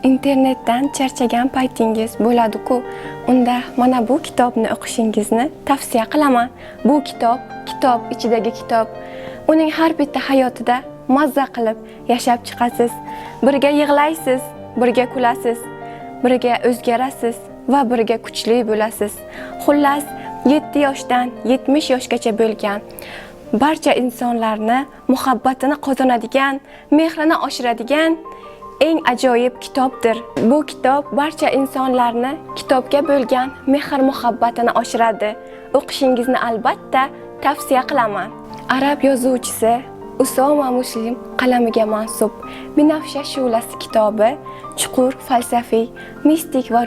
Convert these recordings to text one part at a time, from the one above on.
Internetdan charchagan paytingiz bo'ladi-ku, unda mana bu kitobni o'qishingizni tavsiya qilaman. Bu kitob ichidagi kitob. Uning har bitta hayotida mazza qilib yashab chiqasiz. Birga yig'laysiz, birga kulasiz, birga o'zgarasiz va birga kuchli bo'lasiz. Xullas, 7 yoshdan 70 yoshgacha bo'lgan barcha insonlarni muhabbatini qozonadigan, mehrini oshiradigan eng ajoyib kitobdir. Bu kitob barcha insonlarni kitobga bo'lgan mehr-muhabbatini oshiradi. O'qishingizni albatta tavsiya qilaman. Arab yozuvchisi Usoma Muslim qalamiga mansub Binafsha shu'lasi kitobi chuqur falsafiy, mistik va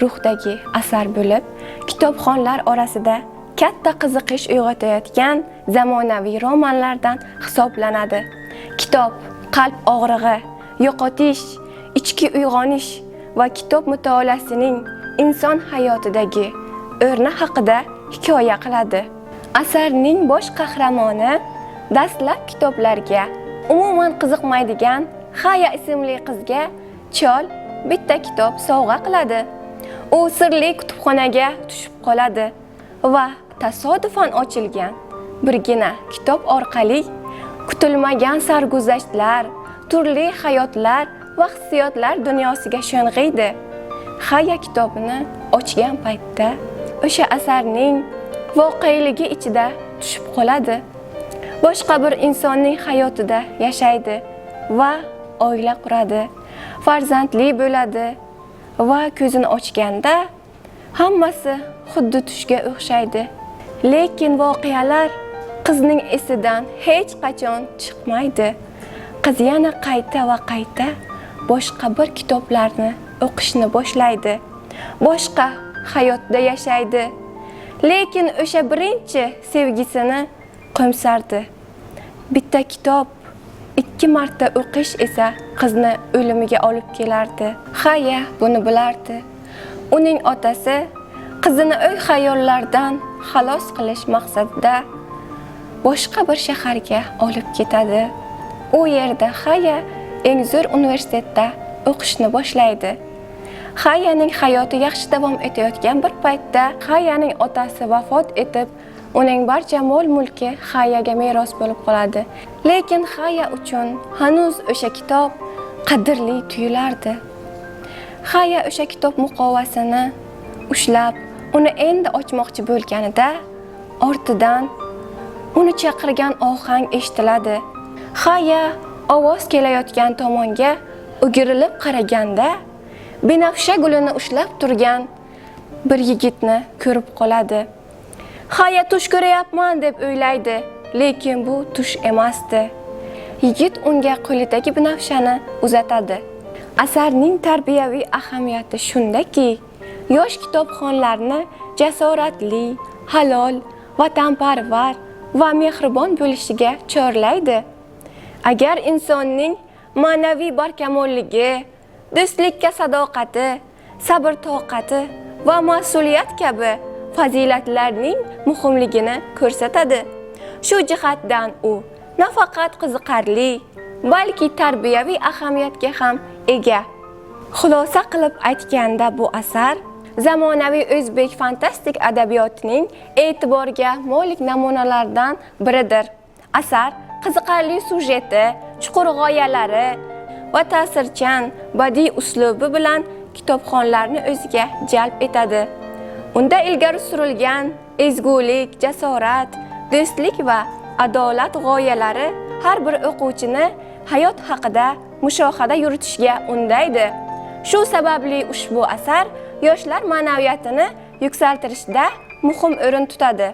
ruhdagi asar bo'lib, kitobxonlar orasida katta qiziqish uyg'otayotgan zamonaviy romanlardan hisoblanadi. Kitob qalb og'rig'i, yo'qotish, ichki uyg'onish va kitob mutolaasining inson hayotidagi o'rni haqida hikoya qiladi. Asarning bosh qahramoni dastlab kitoblarga umuman qiziqmaydigan Haya ismli qizga chol bitta kitob sovg'a qiladi. U sirli kutubxonaga tushib qoladi va tasodifan ochilgan birgina kitob orqali kutilmagan sarguzashtlar, turli hayotlar va hissiyotlar dunyosiga sho'ng'iydi. Haya kitobni ochgan paytda o'sha asarning voqeiligi ichida tushib qoladi. Boshqa bir insonning hayotida yashaydi va oila quradi, farzandli bo'ladi va ko'zini ochganda hammasi xuddi tushga o'xshaydi. Lekin voqealar qizning esidan hech qachon chiqmaydi. Qiz yana qayta va qayta boshqa bir kitoblarni o'qishni boshlaydi. Boshqa hayotda yashaydi. Lekin o'sha birinchi sevgisini qo'msardi. Bitta kitob 2 marta o'qish esa qizni o'limiga olib kelardi. Haya buni bilardi. Uning otasi qizini o'y xayollardan xalos qilish maqsadida boshqa bir shaharga olib ketadi. U yerda Haya eng zo'r universitetda o'qishni boshlaydi. Hayaning hayoti yaxshi davom etayotgan bir paytda Hayaning otasi vafot etib, uning barcha mol-mulki Hayaga meros bo'lib qoladi. Lekin Haya uchun hanuz o'sha kitob qadrli tuyulardi. Haya o'sha kitob muqovasini ushlab, uni endi ochmoqchi bo'lganida, ortidan uni chaqirgan ohang eshitiladi. Haya ovoz kelayotgan tomonga o'girilib qaraganda, binafsha gulini ushlab turgan bir yigitni ko'rib qoladi. Haya tush ko'ryapman deb o'ylaydi, lekin bu tush emasdi. Yigit unga qo'lidagi binafshani uzatadi. Asarning tarbiyaviy ahamiyati shundaki, yosh kitobxonlarni jasoratli, halol, vatanparvar va mehribon bo'lishiga chorlaydi. Agar insonning ma'naviy barkamolligi, do'stlikka sadoqati, sabr-toqati va mas'uliyat kabi fazilatlarning muhimligini ko'rsatadi. Shu jihatdan u nafaqat qiziqarli, balki tarbiyaviy ahamiyatga ham ega. Xulosa qilib aytganda, bu asar zamonaviy o'zbek fantastik adabiyotining e'tiborga molik namunalaridan biridir. Asar qiziqarli sujeti, chuqur g'oyalari va ta'sirchan badiiy uslubi bilan kitobxonlarni o'ziga jalb etadi. Unda ilgari surilgan ezgulik, jasorat, do'stlik va adolat g'oyalari har bir o'quvchini hayot haqida mushohada yuritishga undaydi. Shu sababli ushbu asar yoshlar ma'naviyatini yuksaltirishda muhim o'rin tutadi.